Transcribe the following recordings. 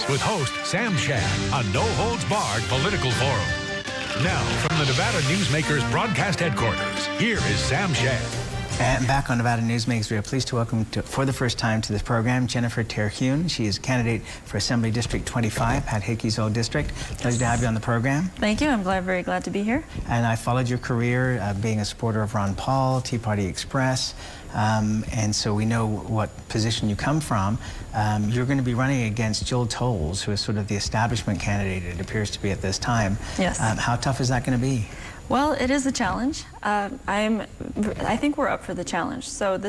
with host Sam Shad, a no-holds-barred political forum. Now, from the Nevada Newsmakers broadcast headquarters, here is Sam Shad. And back on Nevada Newsmakers, we are pleased to welcome for the first time to this program Jennifer Terhune. She is candidate for Assembly District 25, Pat Hickey's old district. Pleasure to have you on the program. Thank you. I'm very glad to be here. And I followed your career being a supporter of Ron Paul, Tea Party Express, and so we know what position you come from. You're going to be running against Jill Tolles, who is sort of the establishment candidate, it appears to be at this time. Yes. How tough is that going to be? Well, it is a challenge. I think we're up for the challenge. So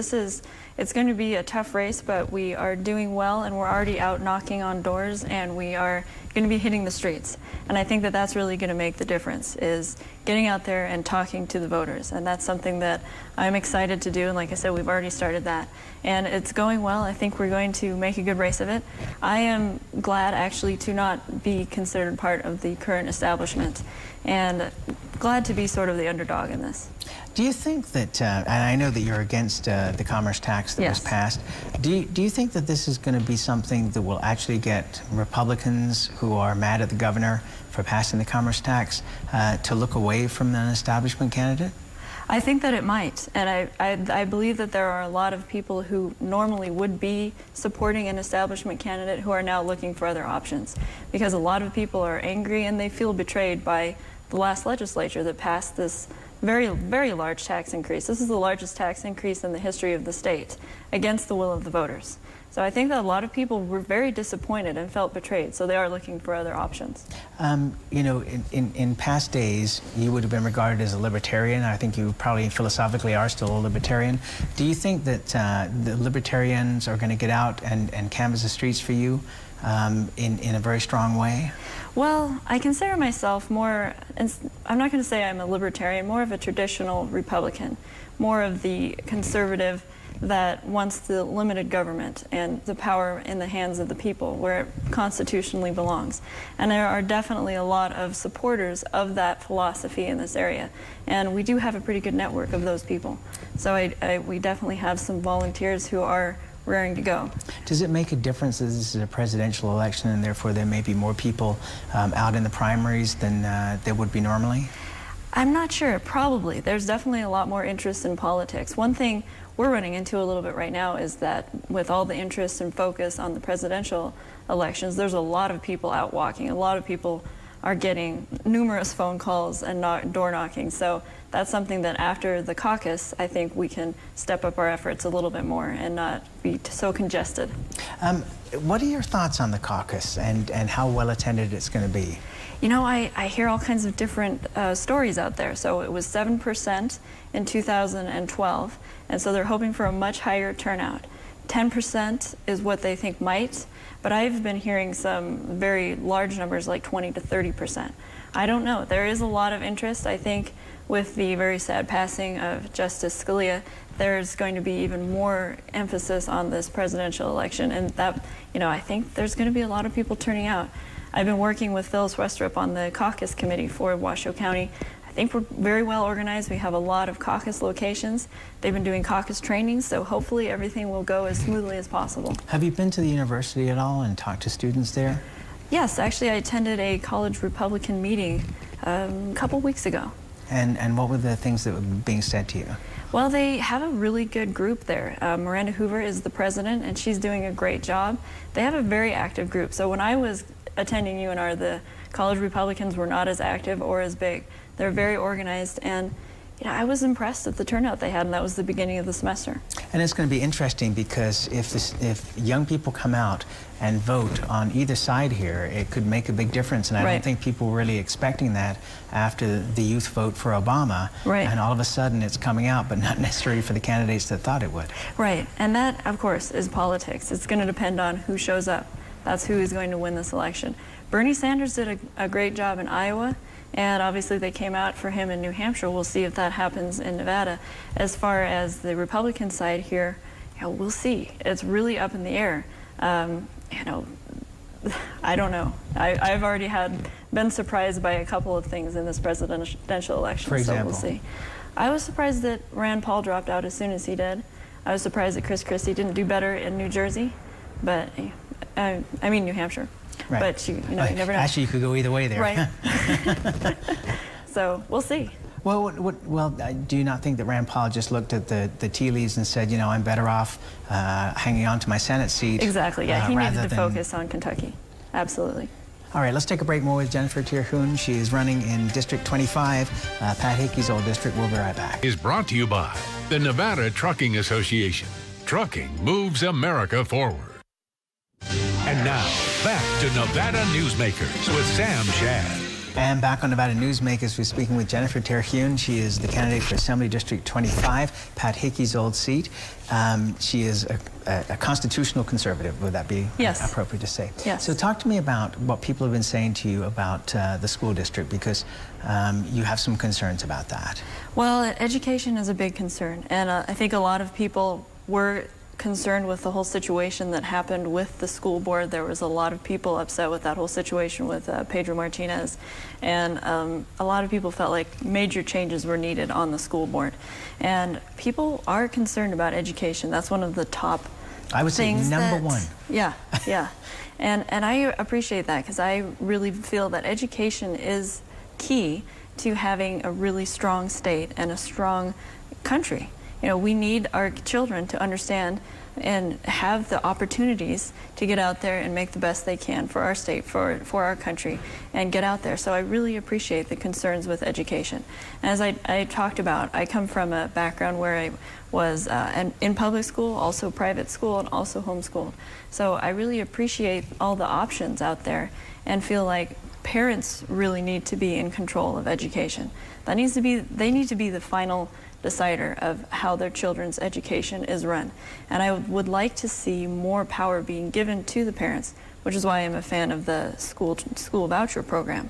it's going to be a tough race, but we are doing well, and we're already out knocking on doors, and we are going to be hitting the streets. And I think that that's really going to make the difference, is getting out there and talking to the voters. And that's something that I'm excited to do. And like I said, we've already started that. And it's going well. I think we're going to make a good race of it. I am glad, actually, to not be considered part of the current establishment, and glad to be sort of the underdog in this. Do you think that, and I know that you're against the commerce tax that was passed, do you think that this is going to be something that will actually get Republicans who are mad at the governor for passing the commerce tax to look away from an establishment candidate? I think that it might, and I believe that there are a lot of people who normally would be supporting an establishment candidate who are now looking for other options, because a lot of people are angry and they feel betrayed by the last legislature that passed this very, very large tax increase. This is the largest tax increase in the history of the state against the will of the voters. So I think that a lot of people were very disappointed and felt betrayed, so they are looking for other options. You know, in past days, you would have been regarded as a libertarian. I think you probably philosophically are still a libertarian. Do you think that the libertarians are going to get out and canvass the streets for you in a very strong way? Well, I consider myself more, and I'm not going to say I'm a libertarian, more of a traditional Republican, more of the conservative that wants the limited government and the power in the hands of the people where it constitutionally belongs. And there are definitely a lot of supporters of that philosophy in this area. And we do have a pretty good network of those people. So we definitely have some volunteers who are raring to go. Does it make a difference that this is a presidential election and therefore there may be more people out in the primaries than there would be normally? I'm not sure. Probably. There's definitely a lot more interest in politics. One thing we're running into a little bit right now is that with all the interest and focus on the presidential elections, there's a lot of people out walking. A lot of people are getting numerous phone calls and door knocking. So that's something that after the caucus, I think we can step up our efforts a little bit more and not be so congested. What are your thoughts on the caucus and how well attended it's going to be? You know, I hear all kinds of different stories out there. So it was 7% in 2012, and so they're hoping for a much higher turnout. 10% is what they think might, but I've been hearing some very large numbers like 20 to 30%. I don't know. There is a lot of interest. I think with the very sad passing of Justice Scalia, there's going to be even more emphasis on this presidential election, and that, you know, I think there's going to be a lot of people turning out. I've been working with Phyllis Westrup on the caucus committee for Washoe County. I think we're very well organized. We have a lot of caucus locations. They've been doing caucus trainings, so hopefully everything will go as smoothly as possible. Have you been to the university at all and talked to students there? Yes, actually I attended a college Republican meeting a couple weeks ago. And what were the things that were being said to you? Well, they have a really good group there. Miranda Hoover is the president, and she's doing a great job. They have a very active group. So when I was attending UNR, the college Republicans were not as active or as big. They're very organized, and you know, I was impressed at the turnout they had, and that was the beginning of the semester. And it's going to be interesting because if young people come out and vote on either side here, it could make a big difference. And I don't think people were really expecting that after the youth vote for Obama. And all of a sudden it's coming out, but not necessarily for the candidates that thought it would. Right, and that, of course, is politics. It's going to depend on who shows up. That's who is going to win this election. Bernie Sanders did a great job in Iowa, and obviously they came out for him in New Hampshire. We'll see if that happens in Nevada. As far as the Republican side here, you know, we'll see. It's really up in the air. You know, I don't know. I've already been surprised by a couple of things in this presidential election. For example? So we'll see. I was surprised that Rand Paul dropped out as soon as he did. I was surprised that Chris Christie didn't do better in New Jersey, but I mean New Hampshire. Right. But you never know. Actually, you could go either way there. Right. So we'll see. Well, do you not think that Rand Paul just looked at the tea leaves and said, I'm better off hanging on to my Senate seat? Exactly, yeah. He needed to focus on Kentucky. Absolutely. All right, let's take a break. More with Jennifer Terhune. She is running in District 25, Pat Hickey's old district. We'll be right back. Is brought to you by the Nevada Trucking Association. Trucking moves America forward. And now, back to Nevada Newsmakers with Sam Shad. And back on Nevada Newsmakers, we're speaking with Jennifer Terhune. She is the candidate for Assembly District 25, Pat Hickey's old seat. She is a constitutional conservative. Would that be appropriate to say? Yes. So talk to me about what people have been saying to you about the school district, because you have some concerns about that. Well, education is a big concern, and I think a lot of people were concerned with the whole situation that happened with the school board. There was a lot of people upset with that whole situation with Pedro Martinez, and a lot of people felt like major changes were needed on the school board. And people are concerned about education. That's one of the top I would say number one. Yeah, yeah. And I appreciate that, because I really feel that education is key to having a really strong state and a strong country. We need our children to understand and have the opportunities to get out there and make the best they can for our state, for our country, and get out there. So I really appreciate the concerns with education. As I talked about, I come from a background where I was in public school, also private school, and also homeschooled. So I really appreciate all the options out there and feel like parents really need to be in control of education. They need to be the final decider of how their children's education is run. And I would like to see more power being given to the parents, which is why I'm a fan of the school voucher program,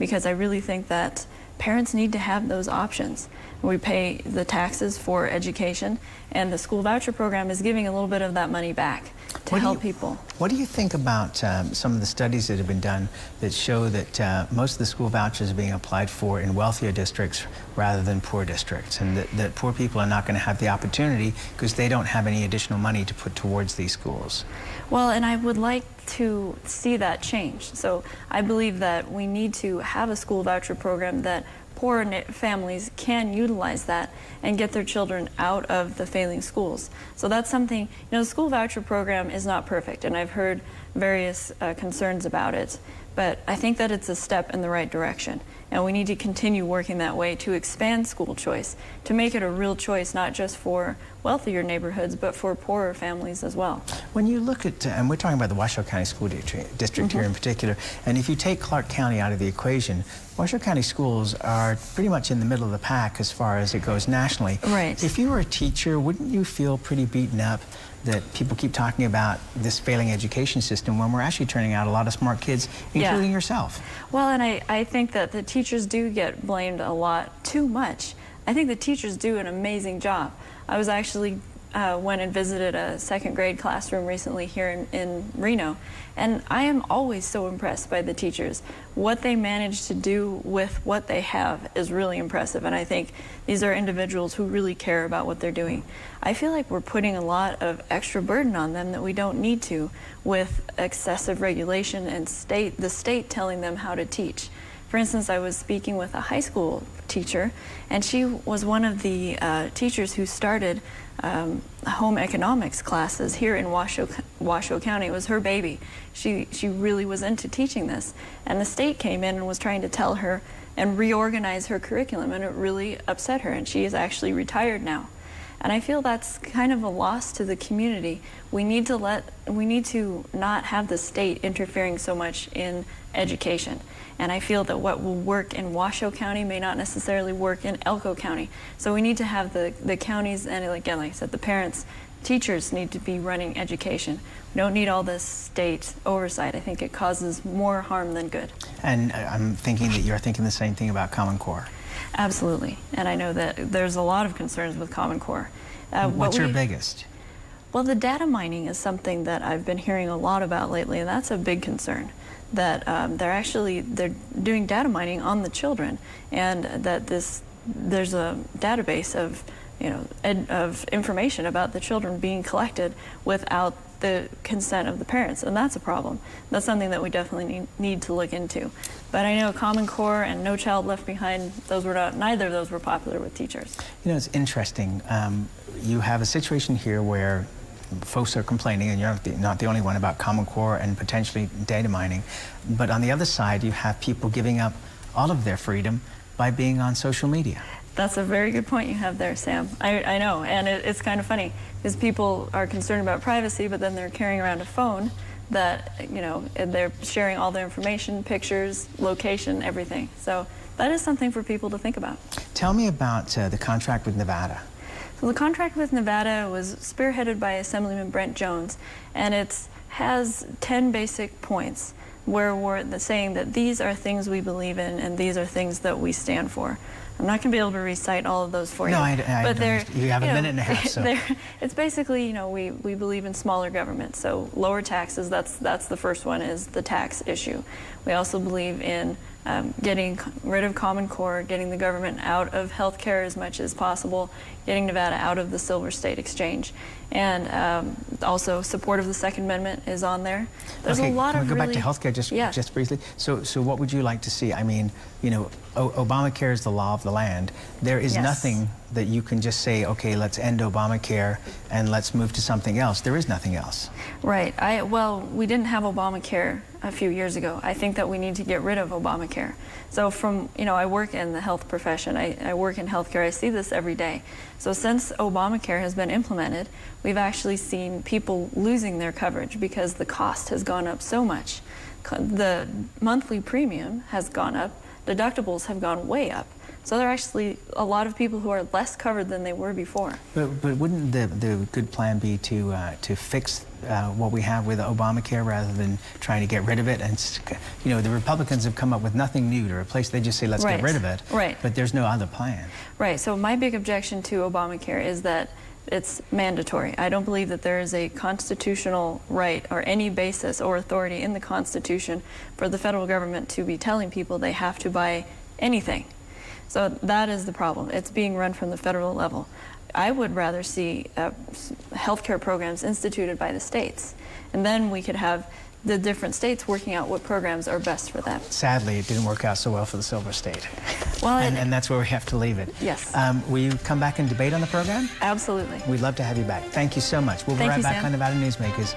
because I really think that parents need to have those options. We pay the taxes for education, and the school voucher program is giving a little bit of that money back to help people. What do you think about some of the studies that have been done that show that most of the school vouchers are being applied for in wealthier districts rather than poor districts, and that poor people are not going to have the opportunity because they don't have any additional money to put towards these schools? Well, and I would like to see that change. So I believe that we need to have a school voucher program that poor families can utilize that and get their children out of the failing schools. So that's something, the school voucher program is not perfect, and I've heard various concerns about it, but I think that it's a step in the right direction. And we need to continue working that way to expand school choice, to make it a real choice, not just for wealthier neighborhoods, but for poorer families as well. When you look at, and we're talking about the Washoe County School District here in particular, and if you take Clark County out of the equation, Washoe County schools are pretty much in the middle of the pack as far as it goes nationally. Right. If you were a teacher, wouldn't you feel pretty beaten up that people keep talking about this failing education system when we're actually turning out a lot of smart kids, including yourself? Well, and I think that the teachers do get blamed a lot, too much. I think the teachers do an amazing job. I was actually went and visited a second grade classroom recently here in Reno, and I am always so impressed by the teachers. What they manage to do with what they have is really impressive, and I think these are individuals who really care about what they're doing. I feel like we're putting a lot of extra burden on them that we don't need to, with excessive regulation and the state telling them how to teach. For instance, I was speaking with a high school teacher, and she was one of the teachers who started home economics classes here in Washoe County. It was her baby. She really was into teaching this, and the state came in and was trying to tell her and reorganize her curriculum, and it really upset her, and she is actually retired now. And I feel that's kind of a loss to the community. We need to not have the state interfering so much in education. And I feel that what will work in Washoe County may not necessarily work in Elko County. So we need to have the counties, and again, like I said, the parents, teachers need to be running education. We don't need all this state oversight. I think it causes more harm than good. And I'm thinking that you're thinking the same thing about Common Core. Absolutely. And I know that there's a lot of concerns with Common Core. What's your biggest? Well, the data mining is something that I've been hearing a lot about lately, and that's a big concern. That they're doing data mining on the children, and that there's a database of of information about the children being collected without the consent of the parents, and that's a problem. That's something that we definitely need to look into. But I know Common Core and No Child Left Behind, neither of those were popular with teachers. You know, it's interesting. You have a situation here where folks are complaining, and you're not the only one, about Common Core and potentially data mining. But on the other side, you have people giving up all of their freedom by being on social media. That's a very good point you have there, Sam. I know, and it's kind of funny because people are concerned about privacy, but then they're carrying around a phone that, you know, they're sharing all their information, pictures, location, everything. So that is something for people to think about. Tell me about the contract with Nevada. So the contract with Nevada was spearheaded by Assemblyman Brent Jones, and it has 10 basic points where we're saying that these are things we believe in and these are things that we stand for. I'm not going to be able to recite all of those for you. No, but you have a minute and a half. So. It's basically, you know, we believe in smaller government. So lower taxes, that's the first one, is the tax issue. We also believe in getting rid of Common Core, getting the government out of healthcare as much as possible, getting Nevada out of the Silver State Exchange. And also support of the Second Amendment is on there. There's a lot of Can we go back to healthcare just briefly? So what would you like to see? I mean, you know, Obamacare is the law of the land. There is nothing that you can just say, okay, let's end Obamacare and let's move to something else. There is nothing else. Right. Well, we didn't have Obamacare a few years ago. I think that we need to get rid of Obamacare. So I work in the health profession. I work in healthcare. I see this every day. So since Obamacare has been implemented, we've actually seen people losing their coverage because the cost has gone up so much. The monthly premium has gone up. Deductibles have gone way up. So there are actually a lot of people who are less covered than they were before. But wouldn't the good plan be to fix what we have with Obamacare rather than trying to get rid of it? And you know, the Republicans have come up with nothing new to replace. They just say let's get rid of it. Right. But there's no other plan. Right. So my big objection to Obamacare is that it's mandatory. I don't believe that there is a constitutional right or any basis or authority in the Constitution for the federal government to be telling people they have to buy anything. So that is the problem. It's being run from the federal level. I would rather see healthcare programs instituted by the states, and then we could have the different states working out what programs are best for them. Sadly, it didn't work out so well for the Silver State. Well, and that's where we have to leave it. Yes. Will you come back and debate on the program? Absolutely. We'd love to have you back. Thank you so much. We'll be right back on Nevada Newsmakers.